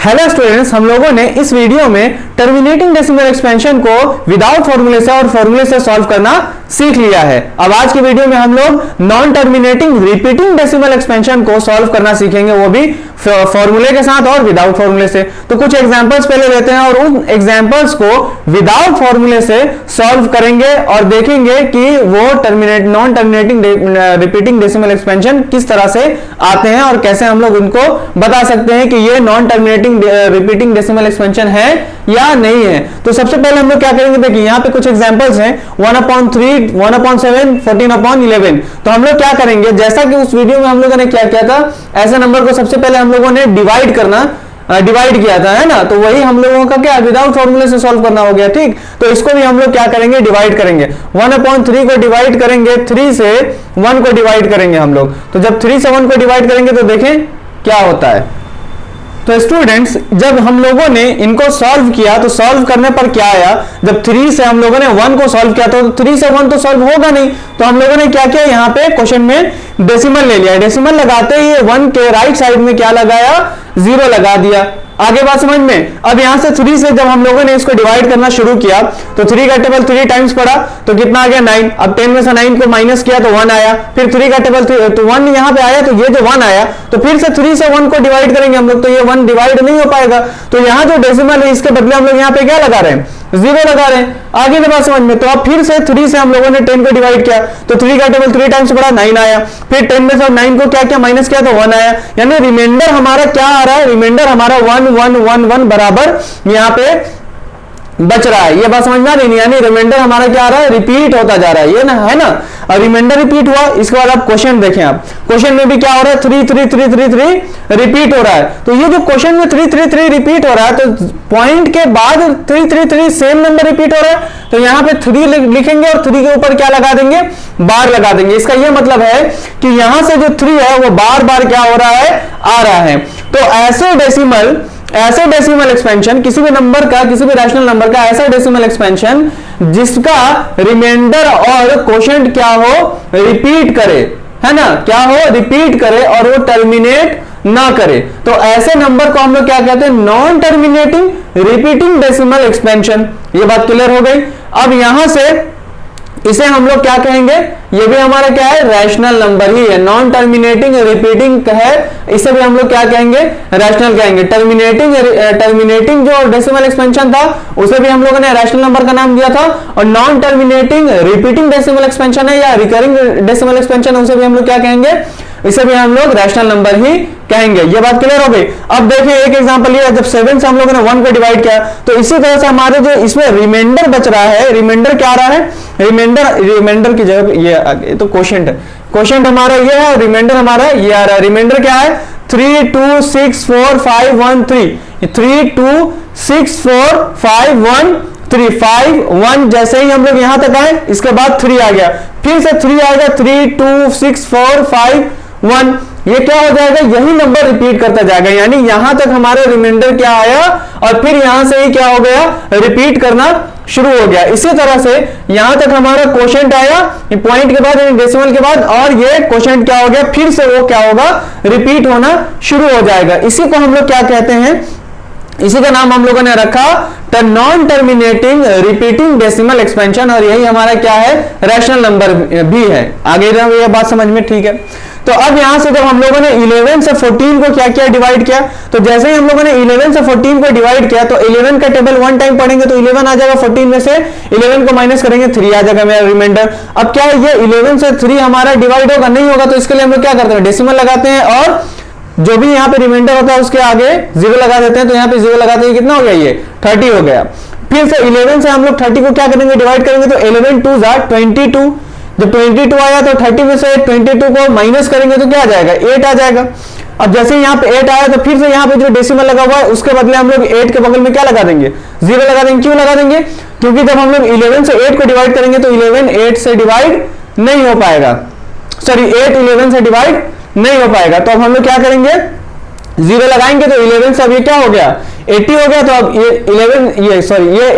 Hello students, हम लोगों ने इस वीडियो में टर्मिनेटिंग डेसिमल एक्सपेंशन को विदाउट फॉर्मूले से और फॉर्मूले से सॉल्व करना सीख लिया है। अब आज की वीडियो में हम लोग non terminating repeating decimal expansion को सॉल्व करना सीखेंगे, वो भी फॉर्मूले के साथ और विदाउट फॉर्मूले से। तो कुछ एग्जांपल्स पहले लेते हैं और उन एग्जांपल्स को विदाउट फॉर्मूले से सॉल्व करेंगे और देखेंगे कि वो non terminating repeating decimal expansion किस तरह से आते हैं और कैसे हम लोग उनको बता सकते हैं कि ये non terminating repeating decimal expansion है या नहीं है। तो सबसे पहले हम लोग क्या करेंगे, देखिए यहाँ पे कुछ एग्जांपल्स हैं 1/3, 1/7, 14/11। तो हम लोग क्या करेंगे, जैसा कि उस वीडियो में हम लोगों ने क्या किया था, ऐसे नंबर को सबसे पहले हम लोगों ने डिवाइड किया था, है ना। तो वही हम लोगों का क्या विदाउट फॉर्मूले से सॉल्व करना हो गया, ठीक। तो इसको भी हम लोग क्या करेंगे, डिवाइड करेंगे। 1/3 को डिवाइड करेंगे 3 से 1 को डिवाइड करेंगे हम लोग। तो जब 3 से 1 को डिवाइड करेंगे तो देखें क्या होता है। तो स्टूडेंट्स, जब हम लोगों ने इनको सॉल्व किया तो सॉल्व करने पर क्या आया, जब 3 से हम लोगों ने 1 को सॉल्व किया तो 3 से 1 तो सॉल्व होगा नहीं। तो हम लोगों ने क्या किया, यहाँ पे क्वेश्चन में डेसिमल ले लिया। डेसिमल लगाते ही 1 के राइट साइड में क्या लगाया, 0 लगा दिया। आगे बात समझ में। अब यहां से 3 से जब हम लोगों ने इसको डिवाइड करना शुरू किया तो 3 का टेबल 3 टाइम्स पड़ा तो कितना आ गया, 9। अब 10 में से 9 को माइनस किया तो 1 आया। फिर 3 का टेबल तो 1 यहां पे आया, तो ये जो 1 आया तो फिर से 3 से 1 को डिवाइड करेंगे हम लोग, तो ये 1 डिवाइड नहीं हो पाएगा। तो यहां जो डेसिमल है इसके बदले हम लोग यहाँ पे क्या लगा रहे हैं, 0 लगा रहे हैं। आगे की बात समझ में। तो अब फिर से 3 से हम लोगों ने 10 को डिवाइड किया तो 3 का टेबल 3 टाइम्स पड़ा, 9 आया। फिर 10 में से 9 को क्या किया, माइनस किया तो 1 आया। यानी रिमाइंडर हमारा क्या आ रहा है, रिमाइंडर हमारा 1 1 1 1 बराबर यहाँ पे बच रहा है। ये बात समझ में आ रही है, यानी रिमाइंडर हमारा क्या आ रहा है, रिपीट होता जा रहा है, ये ना, है ना। और रिमाइंडर रिपीट हुआ। इसके बाद आप क्वेश्चन देखें, आप क्वेश्चन में भी क्या हो रहा है, 3 3 3 3 3 रिपीट हो रहा है। तो ये जो क्वेश्चन में 3 3 3 रिपीट हो रहा है, तो पॉइंट के बाद 3 3 3 सेम नंबर रिपीट हो रहा है, तो यहाँ पे 3 लिखेंगे और 3 के ऊपर क्या लगा देंगे, बार लगा देंगे। इसका ये मतलब है कि यहां से जो 3 है वो बार बार क्या हो रहा है, आ रहा है। तो ऐसे डेसिमल एक्सपेंशन, किसी भी नंबर का, किसी भी रैशनल नंबर का ऐसा डेसिमल एक्सपेंशन जिसका रिमाइंडर और कोशेंट क्या हो, रिपीट करे, है ना, क्या हो, रिपीट करे और वो टर्मिनेट ना करे, तो ऐसे नंबर को हम लोग क्या कहते हैं, non terminating repeating decimal expansion. ये बात क्लियर हो गई। अब यहां से इसे हम लोग क्या कहेंगे, ये भी हमारा क्या है, रैशनल नंबर ही है। नॉन टर्मिनेटिंग रिपीटिंग है, इसे भी हम लोग क्या कहेंगे, रैशनल कहेंगे। टर्मिनेटिंग जो डेसिमल एक्सपेंशन था उसे भी हम लोगों ने रैशनल नंबर का नाम दिया था, और non terminating repeating decimal expansion है या रिकरिंग डेसिमल एक्सपेंशन, उसे भी हम लोग क्या कहेंगे, इसे भी हम लोग रैशनल नंबर ही कहेंगे। ये बात क्लियर हो गई। अब देखिए एक एग्जांपल ये, जब 7 से हम लोगों ने 1 को डिवाइड किया तो इसी तरह से हमारे जो इसमें रिमाइंडर बच रहा है, रिमाइंडर क्या आ रहा है, रिमाइंडर की जगह ये तो कोशेंट है, कोशेंट हमारा ये है, रिमाइंडर हमारा ये आ रहा है। रिमाइंडर क्या है, 3 2 6 4 5 1 3, 3 2 6 4 5 1 3, 5 1। जैसे ही हम लोग यहां तक आए इसके बाद 3 आ गया, फिर से 3 आएगा, 3 2 6 4 5 1। ये क्या हो जाएगा, यही नंबर रिपीट करता जाएगा, यानी यहां तक हमारे रिमाइंडर क्या आया और फिर यहां से ही क्या हो गया, रिपीट करना शुरू हो गया। इसी तरह से यहां तक हमारा कोशेंट आया पॉइंट के बाद, डेसिमल के बाद, और ये कोशेंट क्या हो गया, फिर से वो क्या होगा, रिपीट होना शुरू हो जाएगा। इसी को हम लोग क्या कहते हैं, इसी का नाम हम लोगों ने रखा non terminating repeating decimal expansion, और यही हमारा क्या है, रैशनल नंबर भी है। आगे ये बात समझ में ठीक है। तो अब यहां से जब हम लोगों ने 11 से 14 को क्या किया, डिवाइड किया, तो जैसे ही हम लोगों ने 11 से 14 को डिवाइड किया तो 11 का टेबल 1 टाइम पढ़ेंगे तो 11 आ जाएगा, 14 में से 11 को माइनस करेंगे 3 आ जाएगा मेरा रिमाइंडर। अब क्या है, ये 11 से 3 हमारा डिवाइड होगा, नहीं होगा, तो इसके लिए हम लोग क्या करते हैं, डेसिमल लगाते हैं और जो भी यहाँ पे रिमाइंडर होता है उसके आगे 0 लगा देते हैं। तो यहाँ पे 0 लगाते हैं, कितना हो गया, ये 30 हो गया। फिर से 11 से हम लोग 30 को क्या करेंगे, डिवाइड करेंगे, तो 11 2 22। जब 22 आया तो 30 में से 22 को माइनस करेंगे तो क्या आ जाएगा, 8 आ जाएगा। अब जैसे यहाँ पे 8 आया तो फिर से यहाँ पे जो डेसिमल लगा हुआ है उसके बदले हम लोग 8 के बगल में क्या लगा देंगे, 0 लगा देंगे। क्यों लगा देंगे, क्योंकि जब हम लोग 11 से 8 को डिवाइड करेंगे तो 11 8 से डिवाइड नहीं हो पाएगा, सॉरी 8 11 से डिवाइड नहीं हो पाएगा। तो अब हम लोग क्या करेंगे, 0 लगाएंगे तो 11 से अब ये क्या हो गया, 80 हो गया। तो अब ये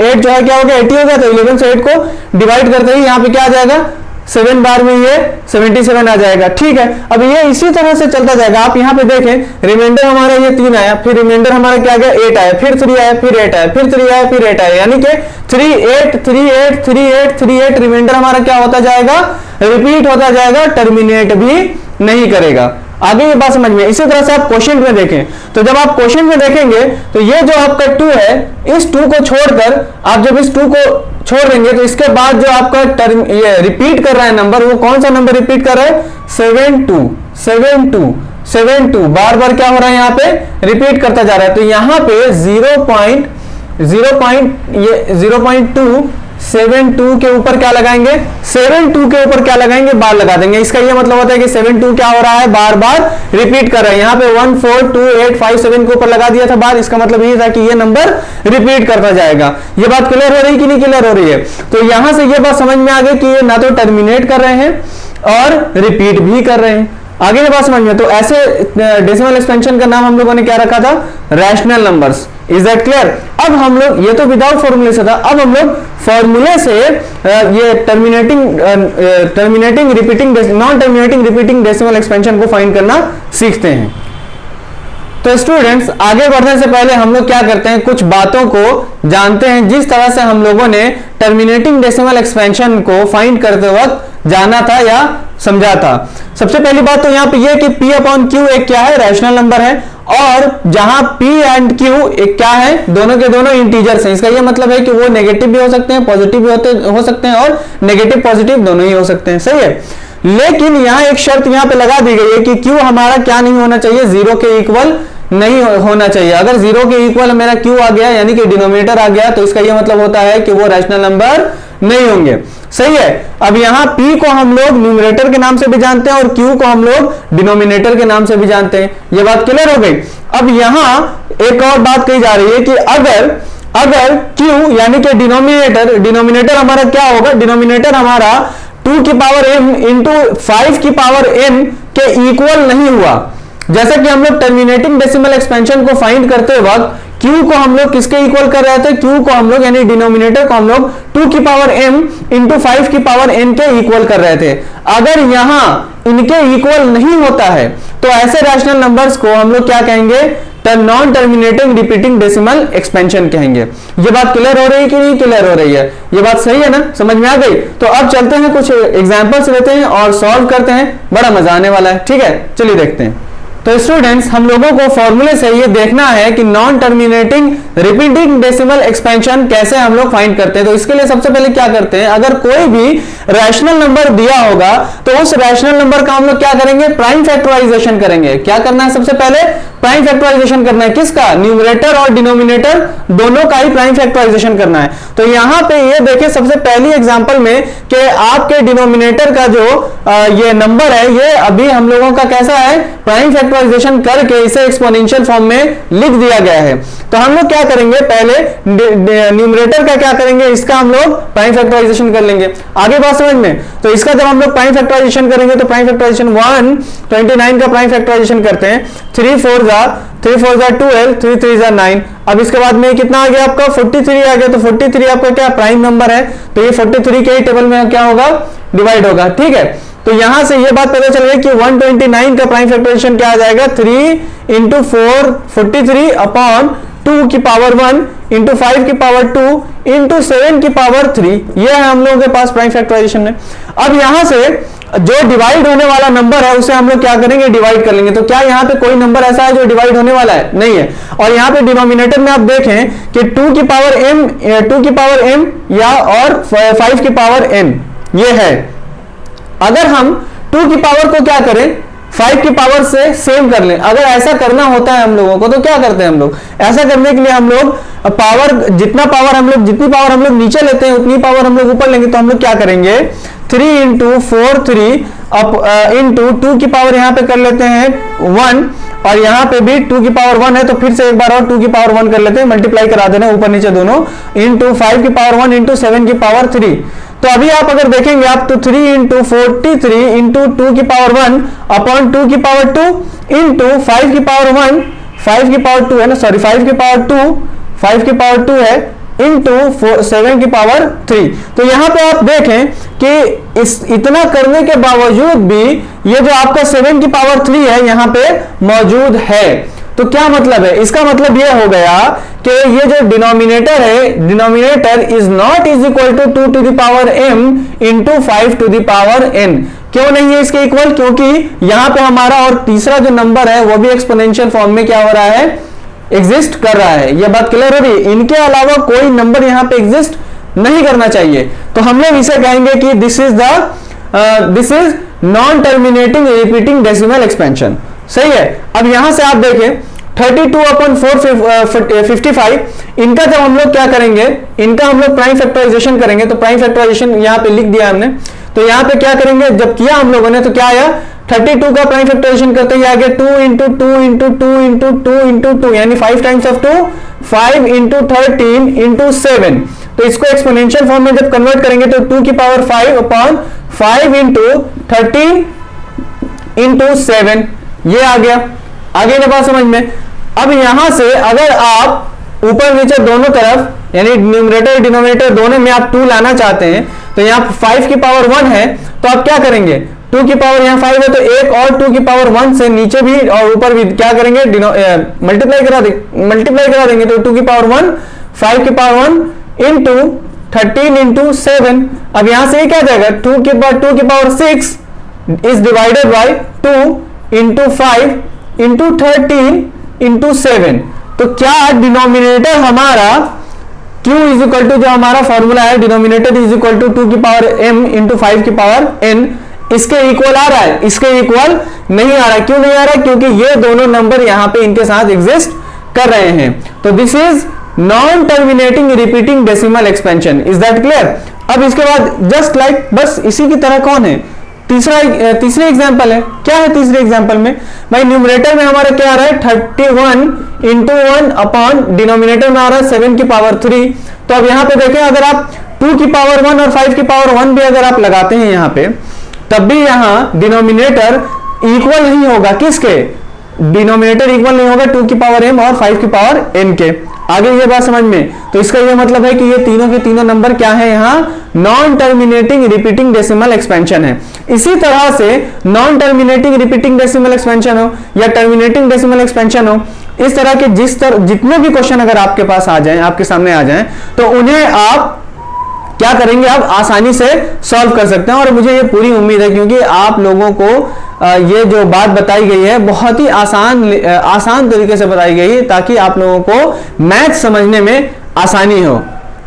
8 जो है क्या हो गया, 80 हो गया। तो 11 से 8 को डिवाइड करते ही यहाँ पे क्या आ जाएगा, 7 बार में ये 77 आ जाएगा। ठीक है, अब ये इसी तरह से चलता जाएगा। आप यहाँ पे देखें, रिमाइंडर हमारा ये 3 आया, फिर रिमाइंडर हमारा क्या गया 8 आया, फिर 3 आया, फिर 8 आया, फिर 3 आया, फिर 8 आया, यानी कि 3 8 3 8 3 8 3 8 रिमाइंडर हमारा क्या होता जाएगा, रिपीट होता जाएगा, टर्मिनेट भी नहीं करेगा। आगे ये बात समझ में। इसी तरह से आप क्वेश्चन में देखें, तो जब आप क्वेश्चन में देखेंगे तो ये जो आपका 2 है, इस 2 को छोड़कर आप जब इस 2 को छोड़ देंगे तो इसके बाद जो आपका टर्म ये रिपीट कर रहा है नंबर, वो कौन सा नंबर रिपीट कर रहा है, 7 2 7 2 7 2 बार बार क्या हो रहा है यहाँ पे रिपीट करता जा रहा है। तो यहाँ पे 0.272 के ऊपर क्या लगाएंगे, 72 के ऊपर क्या लगाएंगे, बार लगा देंगे। इसका ये मतलब होता है कि 72 क्या हो रहा है, बार बार रिपीट कर रहा है। यहाँ पे 1 4 2 8 5 7 के ऊपर लगा दिया था बार, इसका मतलब ये था कि ये नंबर रिपीट करता जाएगा। ये बात क्लियर हो रही कि नहीं क्लियर हो रही है? तो यहां से ये बात समझ में आ गई कि ये ना तो टर्मिनेट कर रहे हैं और रिपीट भी कर रहे हैं। आगे ये बात समझ में। तो ऐसे डेसिमल एक्सपेंशन का नाम हम लोगों ने क्या रखा था, rational numbers. Is that clear? अब हम लोग, ये तो विदाउट फॉर्मूले से था, अब हम लोग फॉर्मूले से ये terminating repeating non terminating repeating decimal expansion को फाइंड करना सीखते हैं। तो स्टूडेंट्स, आगे बढ़ने से पहले हम लोग क्या करते हैं, कुछ बातों को जानते हैं जिस तरह से हम लोगों ने टर्मिनेटिंग डेसिमल एक्सपेंशन को फाइंड करते वक्त जाना था या समझा था। सबसे पहली बात तो यहाँ पे ये कि P अपॉन Q एक क्या है, रैशनल नंबर है, और जहां P एंड Q एक क्या है, दोनों के दोनों इंटीजर्स हैं। इसका ये मतलब है कि वो नेगेटिव भी हो सकते हैं, पॉजिटिव भी हो सकते हैं, और नेगेटिव पॉजिटिव दोनों ही हो सकते हैं। सही है, लेकिन यहाँ एक शर्त यहाँ पे लगा दी गई है कि Q हमारा क्या नहीं होना चाहिए, 0 के इक्वल नहीं होना चाहिए। अगर 0 के इक्वल मेरा Q आ गया, यानी कि डिनोमिनेटर आ गया, तो इसका यह मतलब होता है कि वो रैशनल नंबर नहीं होंगे। सही है। अब यहाँ P को हम लोग न्यूमरेटर के नाम से भी जानते हैं और Q को हम लोग डिनोमिनेटर के नाम से भी जानते हैं। ये बात क्लियर हो गई। अब यहाँ एक और बात कही जा रही है कि अगर Q यानी कि डिनोमिनेटर हमारा क्या होगा, डिनोमिनेटर हमारा 2 की पावर m इंटू 5 की पावर n के इक्वल नहीं हुआ। जैसा कि हम लोग टर्मिनेटिंग डेसिमल एक्सपेंशन को फाइंड करते वक्त Q को हम लोग किसके इक्वल कर रहे थे, Q को हम लोग यानी डिनोमिनेटर को हम लोग 2 की पावर m इंटू 5 की पावर n के इक्वल कर रहे थे। अगर यहां इनके इक्वल नहीं होता है तो ऐसे रैशनल नंबर्स को हम लोग क्या कहेंगे, non terminating repeating decimal expansion कहेंगे। ये बात क्लियर हो रही है कि नहीं क्लियर हो रही है? ये बात सही है ना, समझ में आ गई? तो अब चलते हैं, कुछ एग्जांपल्स लेते हैं और सॉल्व करते हैं, बड़ा मजा आने वाला है। ठीक है, चलिए देखते हैं। तो स्टूडेंट्स, हम लोगों को फॉर्मूले से ये देखना है कि non terminating repeating decimal expansion कैसे हम लोग फाइंड करते हैं। तो इसके लिए सबसे पहले क्या करते हैं, अगर कोई भी रैशनल नंबर दिया होगा तो उस रैशनल नंबर का हम लोग क्या करेंगे, प्राइम फैक्टराइजेशन करेंगे। क्या करना है, सबसे पहले प्राइम फैक्टराइजेशन करना है। किसका, न्यूमरेटर और डिनोमिनेटर दोनों का ही प्राइम फैक्टराइजेशन करना है। तो यहां पे ये देखिए, सबसे पहली एग्जांपल में कि आपके डिनोमिनेटर का जो ये नंबर है, ये अभी हम लोगों का कैसा है, प्राइम फैक्टराइजेशन करके इसे एक्सपोनेंशियल फॉर्म में लिख दिया गया है। तो हम लोग क्या करेंगे, पहले न्यूमरेटर का क्या करेंगे, इसका हम लोग प्राइम फैक्टराइजेशन कर लेंगे। आगे बात समझ में। तो इसका जब हम लोग प्राइम फैक्टराइजेशन करेंगे तो प्राइम फैक्टराइजेशन 129 का प्राइम फैक्टराइजेशन करते हैं। 3 4 जा 12, 3 3 जा 9। अब इसके बाद में कितना आ गया आपका, 43 आ गया। तो 43 आपका क्या प्राइम नंबर है, तो ये 43 के ही टेबल में क्या होगा, डिवाइड होगा। ठीक है, तो यहां से ये बात पता चल गई कि 129 का प्राइम फैक्टराइजेशन क्या आ जाएगा, 3 इंटू 4 43 अपॉन 2 की पावर 1 इंटू 5 की पावर 2 इंटू 7 की पावर 3। ये है हम लोगों के पास प्राइम फैक्टराइजेशन में। अब यहां से जो डिवाइड होने वाला नंबर है उसे हम लोग क्या करेंगे, डिवाइड कर लेंगे। तो क्या यहाँ पे कोई नंबर ऐसा है जो डिवाइड होने वाला है, नहीं है। और यहाँ पे डिनोमिनेटर में आप देखें कि 2 की पावर m या और 5 की पावर n ये है। अगर हम 2 की पावर को क्या करें, 5 की पावर से सेम कर लें। अगर ऐसा करना होता है हम लोगों को तो क्या करते हैं हम लोग, ऐसा करने के लिए हम लोग जितनी पावर हम लोग नीचे लेते हैं उतनी पावर हम लोग ऊपर लेंगे। तो हम लोग क्या करेंगे, 3 इंटू 4 3 इंटू 2 की पावर यहाँ पे कर लेते हैं 1, और यहाँ पे भी 2 की पावर 1 है। तो फिर से एक बार और 2 की पावर 1 कर लेते हैं, मल्टीप्लाई करा देना ऊपर नीचे दोनों, इंटू 5 की पावर 1 इंटू 7 की पावर 3। तो अभी आप अगर देखेंगे आप तो 3 इंटू 43 इंटू 2 की पावर 1 अपॉन 2 की पावर 2 इंटू 5 की पावर 1, 5 की पावर 2 है ना, सॉरी 5 की पावर 2 है इंटू 7 की पावर 3। तो यहां पे आप देखें कि इतना करने के बावजूद भी ये जो आपका 7 की पावर 3 है यहां पे मौजूद है। तो क्या मतलब है, इसका मतलब यह हो गया कि ये जो डिनोमिनेटर है, denominator is not is equal to 2 to the power m into 5 to the power n। क्यों नहीं है इसके इक्वल? क्योंकि यहां पे हमारा और तीसरा जो नंबर है वो भी एक्सपोनेंशियल फॉर्म में क्या हो रहा है, एग्जिस्ट कर रहा है। यह बात क्लियर हो रही है? इनके अलावा कोई नंबर यहां पे एग्जिस्ट नहीं करना चाहिए। तो हम लोग इसे कहेंगे कि this is non terminating repeating decimal expansion. सही है। अब यहां से आप देखें 32/455, इनका जब हम लोग क्या करेंगे, इनका हम लोग प्राइम फैक्टराइजेशन करेंगे। तो प्राइम फैक्टराइजेशन यहां पे लिख दिया हमने। तो यहां पे क्या करेंगे, जब किया हम लोगों ने तो क्या आया, 32 का प्राइम फैक्टराइजेशन करते ही आ गया 2 इंटू 2 इंटू 2 इंटू 2 इंटू 2, यानी 5 टाइम्स ऑफ 2, 5 इंटू 13 इंटू 7। तो इसको एक्सपोनेंशियल फॉर्म में जब कन्वर्ट करेंगे तो 2 की पावर 5 अपॉन 5 इंटू 13 इंटू 7, ये आ गया। आगे ना बात समझ में। अब यहां से अगर आप ऊपर नीचे दोनों तरफ यानी न्यूमरेटर डिनोमिनेटर दोनों में आप 2 लाना चाहते हैं, तो यहां 5 की पावर 1 है तो आप क्या करेंगे, 2 की पावर यहां 5 है तो एक और 2 की पावर 1 से नीचे भी और ऊपर भी क्या करेंगे, मल्टीप्लाई करा देंगे। तो 2 की पावर 1, 5 की पावर 1 इंटू 13 इंटू 7। अब यहां से क्या जाएगा, 2 की power 6 is divided by 2 into 5 into 13 into 7। तो क्या डिनोमिनेटर हमारा q इज इक्वल टू, जो हमारा फॉर्मूला है डिनोमिनेटर इज इक्वल टू 2 की पावर m इंटू 5 की पावर n, इसके इक्वल आ रहा है? इसके इक्वल नहीं आ रहा है। क्यों नहीं आ रहा है? क्योंकि ये दोनों नंबर यहां पे इनके साथ एग्जिस्ट कर रहे हैं। तो this is non terminating repeating decimal expansion. Is that clear? अब इसके बाद जस्ट लाइक बस इसी की तरह कौन है, तीसरे एग्जांपल है। क्या है तीसरे एग्जांपल में भाई, न्यूमरेटर में हमारा क्या आ रहा है 31 इंटू 1 अपॉन डिनोमिनेटर में आ रहा है 7 की पावर 3। तो अब यहां पे देखें, अगर आप 2 की पावर 1 और 5 की पावर 1 भी अगर आप लगाते हैं यहां पे, तब भी यहां डिनोमिनेटर इक्वल नहीं होगा। किसके? डिनोमिनेटर इक्वल नहीं होगा 2 की पावर m और 5 की पावर n के। आगे ये बात समझ में। तो इसका ये मतलब है कि ये तीनों के तीनों नंबर क्या है, यहाँ non terminating repeating decimal expansion है। इसी तरह से non terminating repeating decimal expansion हो या टर्मिनेटिंग डेसिमल एक्सपेंशन हो, इस तरह के जितने भी क्वेश्चन अगर आपके पास आ जाएं, आपके सामने आ जाएं, तो उन्हें आप क्या करेंगे, आप आसानी से सॉल्व कर सकते हैं। और मुझे ये पूरी उम्मीद है क्योंकि आप लोगों को ये जो बात बताई गई है बहुत ही आसान तरीके से बताई गई है, ताकि आप लोगों को मैथ समझने में आसानी हो।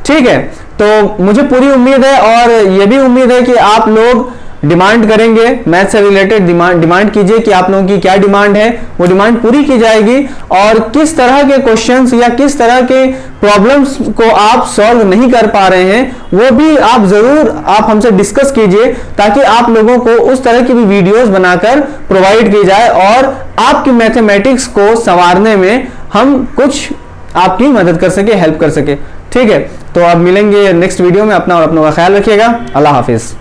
ठीक है, तो मुझे पूरी उम्मीद है और ये भी उम्मीद है कि आप लोग डिमांड करेंगे, मैथ से रिलेटेड डिमांड कीजिए कि आप लोगों की क्या डिमांड है, वो डिमांड पूरी की जाएगी। और किस तरह के क्वेश्चंस या किस तरह के प्रॉब्लम्स को आप सॉल्व नहीं कर पा रहे हैं, वो भी आप जरूर हमसे डिस्कस कीजिए, ताकि आप लोगों को उस तरह की भी वीडियोस बनाकर प्रोवाइड की जाए और आपकी मैथमेटिक्स को संवारने में हम कुछ आपकी मदद कर सके, हेल्प कर सके। ठीक है, तो अब मिलेंगे नेक्स्ट वीडियो में। अपना और अपनों का ख्याल रखिएगा। अल्लाह हाफिज।